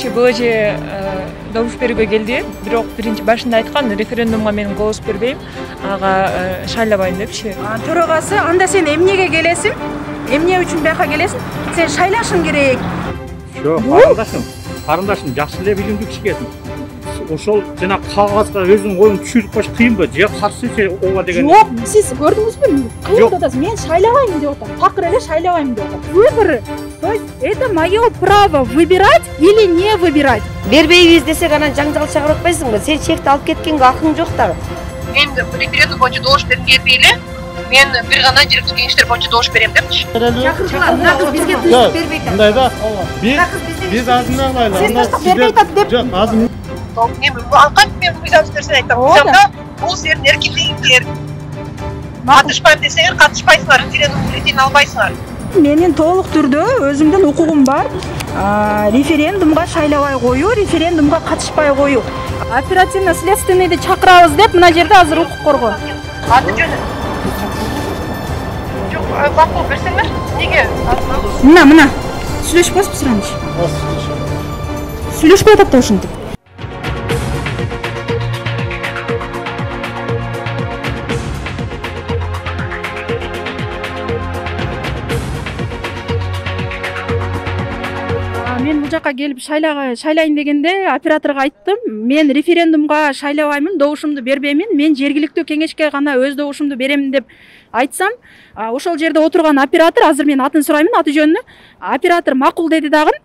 биринчи бул эже добуш берүүгө келди, бирок биринчи башында айткан референдумга мен голос бербейм, ага шайлабайм депчи. Төрагасы, анда сен эмнеге келесиң? Эмне үчүн бияка келесиң? Сен шайлашың керек. Жок, карындашым, жакшы эле билимдүү киши ошол жана кагазга өзүнүн оюн түшүрүп коюш кыйынбы? Же каршы ого деген. Жок, сиз көрдүңүзбү? Кыйын атасыз. Мен шайлабайм деп атам. Такыр эле шайлабайм деп атам. Выборы. То есть это мое право выбирать или не выбирать. Бербейбиз десек анан жаңжал чыгарып атпайсыңбы? Сен чекти алып кеткенге акың жок дагы. Мен референдум боюнча добуш бербей эле, мен бир гана жергиликтүү кеңештер боюнча добуш берем депчи. Чакыргыла, мына кыз бизге тынчтык бербей атат. Мындай да. Биз азыр алайлы. Сен тынчтык бербей атат деп. Жок, азыр Мен мыйзамсыз нерсени айтам. Мыйзамда бул силердин эркиндигиңер. Катышпайм десеңер, катышпайсыңар, референдум бюллетенин албайсыңар. Менин толук түрдө өзүмдүн укугум бар. Референдумга шайлабай коюу, референдумга катышпай коюу. Оперативно следственныйды чакырабыз деп мына жерде азыр укук коргоо. Аты жөнү. Жок, макул берсеңер, неге? Мына. Сүйлөшпөйсүзбү сыраныч? Сүйлөшпөй атат да ушинтип. Мен бул жака келип шайлайын дегенде операторго айттым, мен референдумга шайлабаймын, добушумду бербеймин, мен жергиликтүү кеңешке гана өз добушумду беремин деп айтсам, ошол жерде отурган оператор, азыр мен атын сураймын, аты жөнүнү, оператор макул деди дагы,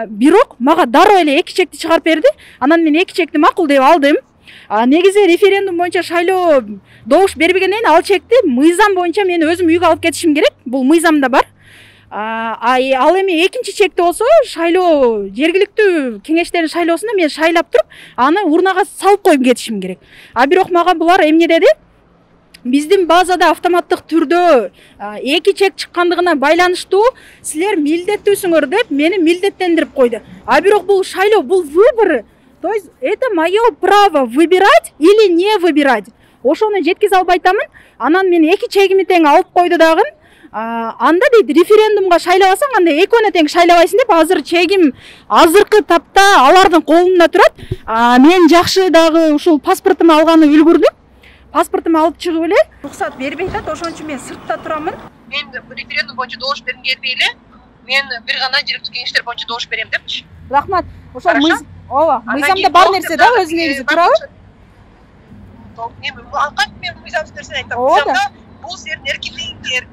бирок мага дароо эле 2 чекти чыгарып берди. Анан мен 2 чекти макул деп алдым. Негизи референдум боюнча шайлоо добуш бербегенден ал чекти мыйзам боюнча мен өзүм үйгө алып кетишим керек. Бул мыйзамда бар. Ал эми экинчи чекти болсо шайлоо жергиликтүү кеңештердин шайлоосунда мен шайлап туруп, аны урнага салып коюп кетишим керек. Бирок мага булар эмне деди? Биздин базада автоматтык түрдө 2 чек чыккандыгына байланыштуу силер милдеттүүсүңөр деп мени милдеттендирип койду. Бирок бул шайлоо, бул выборы. То есть это мое право выбирать или не выбирать. Ошону жеткизе албай атамын. Анан мен 2 чегими тең алып койду дагы. Анда дейт референдумга шайлабасаң, анда экөөнө тең шайлабайсың деп, азыр чегим азыркы тапта алардын колунда турат. Мен жакшы дагы ушул паспортумду алганы үлгүрдүм. Паспортумду алып чыгып эле уруксат бербей атат, ошон үчүн мен сыртта турамын. Мен референдум боюнча добуш бербей эле, мен бир гана жергиликтүү кеңештер боюнча добуш берем депчи. Рахмат. Ошол мыйзамда бар нерсе да, өз негизи турабы? Мен мыйзамсыз нерсени айтам. Мыйзамда бул силердин эркиндигиңер.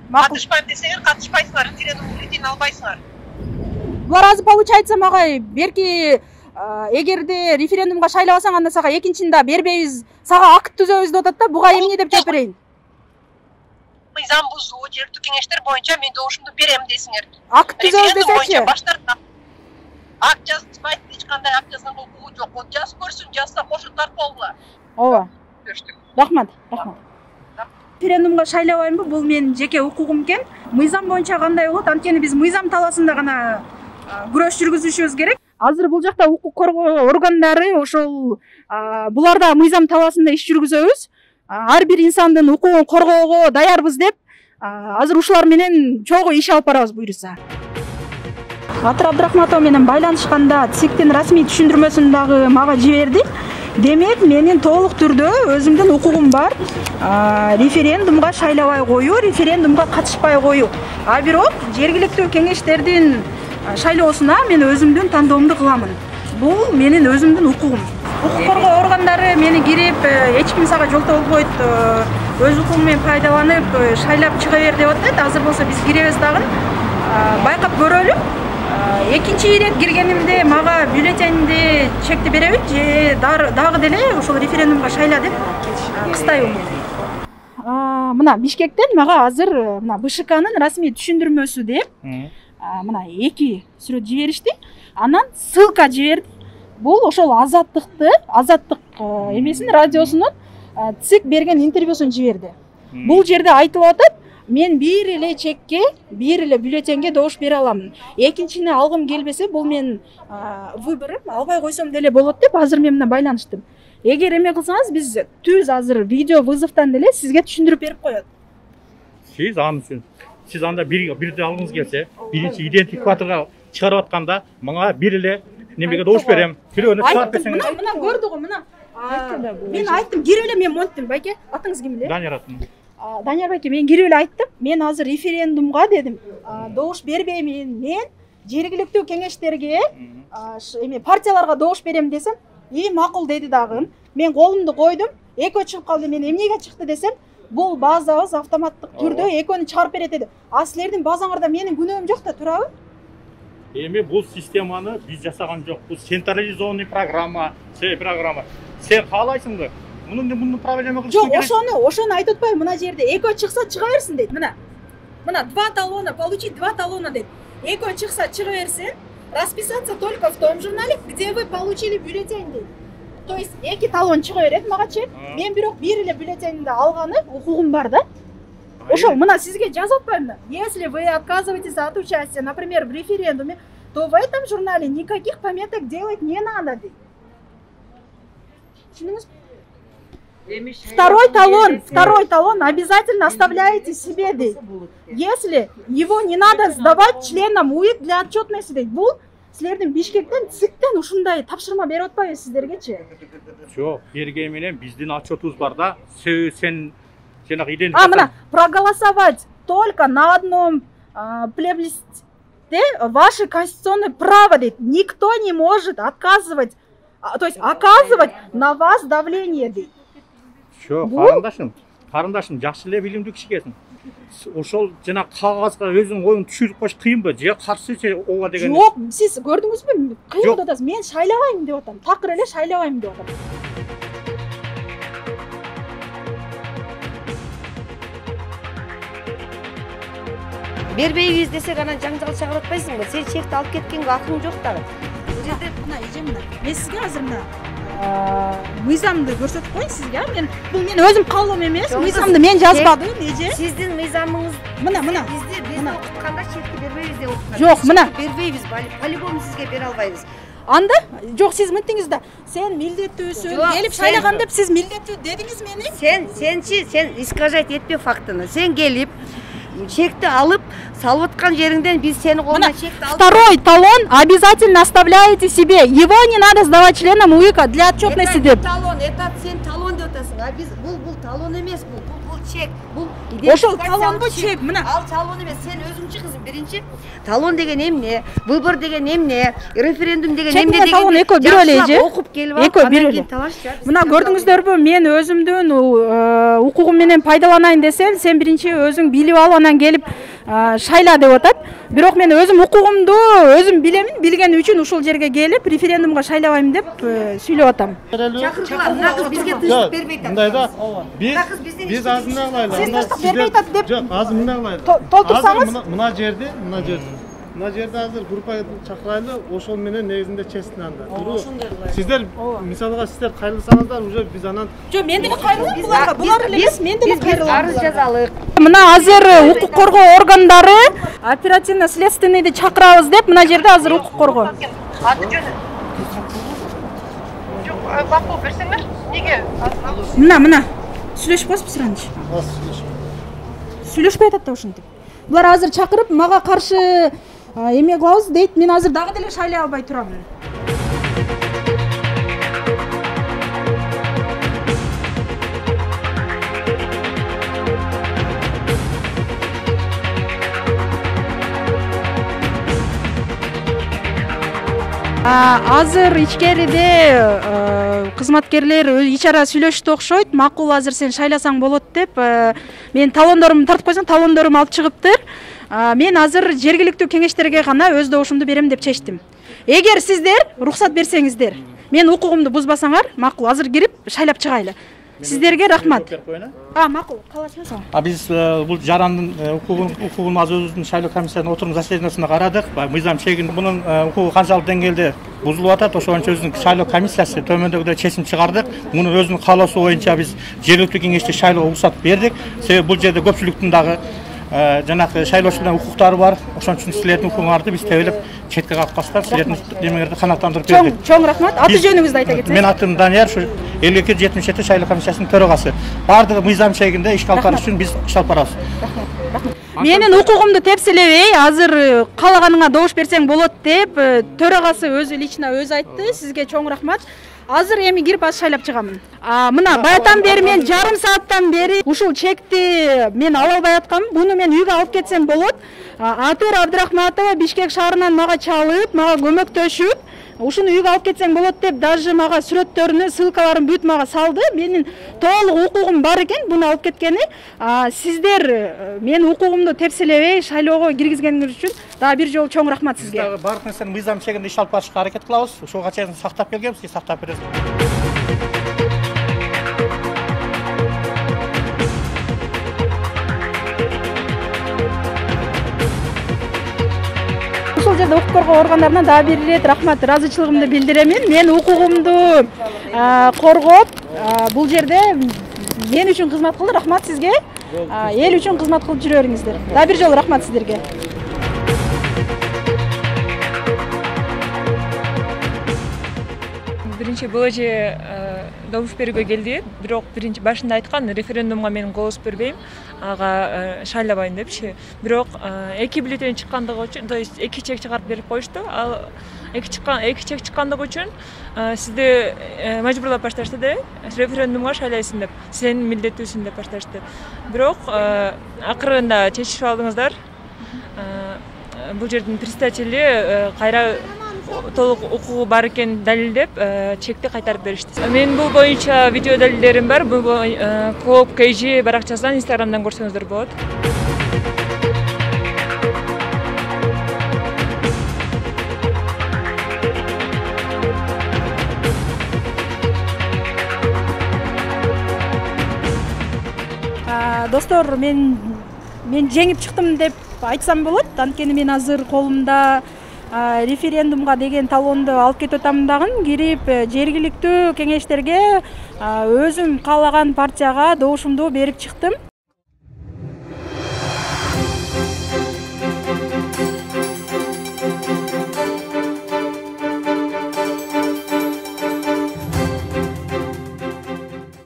Катышпайм десеңер, катышпайсыңар, референдум бюллетенин албайсыңар. Булар азыр получается мага берки эгерде референдумга шайлабасаң, анда сага экинчини да бербейбиз, сага акт түзөбүз деп атат да, буга эмне деп жооп берейин? Мыйзам бузуу, жергиликтүү кеңештер боюнча мен добушумду берем дейсиңер. Акт түзөбүз десечи? Акт жазбайт, эч кандай акт жазганга укугу жок. Вот жазып көрсүн, жазса кошуп тарткола. Ооба. Рахмат. Референдумга шайлабаймбы? Бул менин жеке укугум экен. Мыйзам боюнча кандай болот? Анткени биз мыйзам талаасында гана күрөш жүргүзүшүбүз керек. Азыр бул жакта укук коргоо органдары ошол буларда мыйзам талаасында иш жүргүзөбүз. Ар бир инсандын укугун коргоого даярбыз деп, азыр ушулар менен чогуу иш алып барабыз буйруса. Батыр Абдрахматов менен байланышканда ЦИКтин расмий түшүндүрмөсүн дагы мага жиберди. Демек, менин толук түрдө өзүмдүн укугум бар. Референдумга шайлабай коюу, референдумга катышпай коюу. Бирок жергиликтүү кеңештердин шайлоосуна мен өзүмдүн тандоомду кыламын. Бул менин өзүмдүн укугум. Укук коргоо органдары мени кирип, эч ким сага жолто болбойт, өз укугуң менен пайдаланып, шайлап чыга бер деп атат. Азыр болсо биз киребиз дагы. Байкап көрөлү. Экинчи ирет киргенимде мага бюллетенди чекти береби же дагы деле ошол референдумга шайла деп кыстайбы? Мына Бишкектен мага азыр мына БШКнын расмий түшүндүрмөсү деп мына 2 сүрөт жиберишти. Анан ссылка жиберди. Бул ошол азаттык эмесин радиосунун ЦИК берген интервьюсун жиберди. Бул жерде айтылып атат, мен бир эле чекке, бир эле бюллетенге добуш бере аламын. Экинчини алгым келбесе, бул мен выборым албай койсом деле болот деп азыр мен менен байланыштым. Эгер эме кылсаңыз, биз түз азыр видео вызовтан деле сизге түшүндүрүп берип коет. Сиз аны үчүн сиз анда бирди алгыңыз келсе, биринчи идентификаторго чыгарып атканда мага бир эле немеге добуш берем. Бирөөнү чыгарып берсең. Мына көрдү го, мына. Мен айттым, кирип эле мен монттим, байке. Атыңыз ким эле? Данияр атым. Данияр байке, мен кирип эле айттым. Мен азыр референдумга дедим, добуш бербеймин. Мен жергиликтүү кеңештерге, эме партияларга добуш берем десем, макул деди дагы. Мен колумду койдум, экөө чыгып калды. Мен эмнеге чыкты десем, бул базабыз автоматтык түрдө экөөнү чыгарып берет деди. Силердин базаңарда менин күнөөм жок да, турабы? Эми бул системаны биз жасаган жокпуз. Централизованный программа, программа. Сен каалайсыңбы? Мунун проблема кылыш керек. Жок, ошону айтып атпайбы? Мына жерде экөө чыкса чыга берсин дейт. Мына 2 талона, получить 2 талона дейт. Экөө чыкса чыга берсин. Расписаться только в том журнале, где вы получили бюллетень дейт. То есть 2 талон чыга берет магачы. Мен бирок бир эле бюллетенди алганы укугум бар да. Ошол мына сизге жазып атпаймынбы? Если вы отказываетесь от участия, например, в референдуме, то в этом журнале никаких пометок делать не надо дейт. Второй талон обязательно оставляете себе дейт. Если его не надо сдавать членам УИК для отчетности дейт. Бул силердин Бишкектен, ЦИКтен ушундай тапшырма берип атпайбы сиздергечи? Жок, берген менен биздин отчетубуз бар да. Сен жанагы идентификация. Мына проголосовать только на одном плебисците ваше конституционное право дейт. Никто не может отказывать, то есть оказывать на вас давление дейт. Жок, карындашым, жакшы эле билимдүү кишигесиң. Ошол жана кагазга өзүнүн оюн түшүрүп коюш кыйынбы? Же каршычы ого деген? Жок, сиз көрдүңүзбү? Кыйын деп атасыз. Мен шайлабайм деп атам. Такыр эле шайлабайм деп атам. Бербейбиз десек анан жаңжал чыгарып атпайсыңбы? Сен чекти алып кеткенге акың жок дагы. Бул жерде мына эже мен сизге азыр мына мыйзамды көрсөтүп коеюн сизге. Бул менин өзүм каалоом эмес. Мыйзамды мен жазбадым, эже. Сиздин мыйзамыңыз мына. Бизди окутканда чекти бербейбиз деп окуткан. Жок, мына. Бербейбиз, по-любому сизге бере албайбыз. Анда жок, сиз мынтиңиз да. Сен милдеттүүсүң, келип шайлаган деп сиз милдеттүү дедиңиз мени. Сен искажать этпе фактыны. Сен келип чекти алып, салып аткан жериңден биз сени колуна чекти алып. Второй талон обязательно оставляете себе. Его не надо сдавать членам УИКа для отчетности деп. Сен талон деп атасың. А биз бул талон эмес, бул чек. Бул ошол талонго чек. Мына. Ал талон эмес. Сен өзүңчү кызым, биринчи талон деген эмне? Выбор деген эмне? Референдум деген эмне деген. Талон экөө бир эле же. Окуп келип алып, экөө бир эле. Мына көрдүңүздөрбү, мен өзүмдүн укугум менен пайдаланайын десем, сен биринчи өзүң билип алып анан келип шайла деп атат. Бирок мен өзүм укугумду өзүм билемин, билген үчүн ушул жерге келип референдумга шайлабайм деп сүйлөп атам. Чакыргыла, мына кыз бизге тынчтык бербей атат. Мындай да. Биз азыр алайлы. Сиз тынчтык бербей атат деп. Жок, азыр мына алайлы. Толтурсаңыз. Мына жерде азыр группа чакырайлы, ошол менен негизинде честин анда. Сиздер мисалга сиздер кайрылсаңыздар, уже биз анан. Жок, мен деле кайрылам буларга. Булар эле эмес, мен деле кайрылам. Арыз жазалык. Мына азыр укук коргоо органдары оперативно следственныйды чакырабыз деп мына жерде азыр укук коргоо. Аты жөнү. Жок, макул берсеңер, неге? Мына. Сүйлөшүп коесузбу ранчы? Сүйлөшпөй атат да ушинтип. Булар азыр чакырып мага каршы эме кылабыз дейт. Мен азыр дагы деле шайлай албай турам. Азыр ичкериде кызматкерлер ич ара сүйлөштү окшойт. Макул, азыр сен шайласаң болот деп. Мен талондорумду тартып койсоң, талондорум алып чыгыптыр. Мен азыр жергиликтүү кеңештерге гана өз добушумду берем деп чечтим. Эгер сиздер уруксат берсеңиздер, мен укугумду бузбасаңар, макул, азыр кирип шайлап чыгайлы. Сиздерге рахмат. Макул, калачыңыз. Биз бул жарандын укугун азыр өзүбүздүн шайлоо комиссиянын отурум заседаниясында карадык. Мыйзам чегин мунун укугу канчалык деңгээлде бузулуп атат, ошон үчүн өзүнүн шайлоо комиссиясы төмөндөгүдөй чечим чыгардык. Муну өзүнүн каалоосу боюнча биз жергиликтүү кеңеште шайлоого уруксат бердик. Себеби бул жерде көпчүлүктүн дагы жанагы шайлоочулардын укуктары бар. Ошон үчүн силердин укугуңарды биз тебелеп четке калып калсак, силердин немеңерди канааттандырып бердик. Чоң рахмат. Аты жөнүңүздү айта кетсеңиз. Мен атым Данияр, 52-77 шайлоо комиссиясынын төрагасы. Бардыгы мыйзам чегинде иш алып барыш үчүн биз иш алып барабыз. Рахмат. менин укугумду тепселебей азыр каалаганыңа добуш берсең болот деп төрагасы өзү лично өзү айтты. Сизге чоң рахмат. Азыр эми кирип аз шайлап чыгамын. Мына баятан бери мен жарым сааттан бери ушул чекти мен ала албай атканмын. Буну мен үйгө алып кетсем болот. Атыр Абдрахматова Бишкек шаарынан мага чалып, мага көмөктөшүп, ушуну үйгө алып кетсең болот деп даже мага сүрөттөрүнү, ссылкаларын бүт мага салды. Менин толук укугум бар экен буну алып кеткени. Сиздер менин укугумду тепселебей шайлоого киргизгениңиз үчүн дагы бир жолу чоң рахмат сизге. Бардык нерсени мыйзам чегинде иш алып барышка аракет кылабыз. Ушуга чейин сактап келгенбиз, сиз сактап бересиз. Ушул жерде укук коргоо органдарына дагы бир ирет рахмат, ыраазычылыгымды билдиремин. Мен укугумду коргоп, бул жерде мен үчүн кызмат кылды. Рахмат сизге. Эл үчүн кызмат кылып жүрөриңиздер. Дагы бир жолу рахмат сиздерге. Биринчи бул эже добуш берүүгө келди, бирок биринчи башында айткан референдумга мен голос бербейм, ага шайлабайм депчи. Бирок эки бюллетень чыккандыгы үчүн, то есть эки чек чыгарып берип коюшту. Ал эки чек чыккандыгы үчүн сизди мажбурлап башташты да, референдумга шайлайсың деп, сен милдеттүүсүң деп башташты. Бирок акырында чечишип алдыңыздар. Бул жердин председатели кайра толук укугу бар экенин далилдеп чекти кайтарып беришти. Мен бул боюнча видео далилдерим бар. Бул Коop KG баракчасынан Instagramдан көрсөңүздөр болот. Достор, мен жеңип чыктым деп айтсам болот. Анткени мен азыр колумда референдумга деген талонду алып кетип атам дагы, кирип жергиликтүү кеңештерге өзүм каалаган партияга добушумду берип чыктым.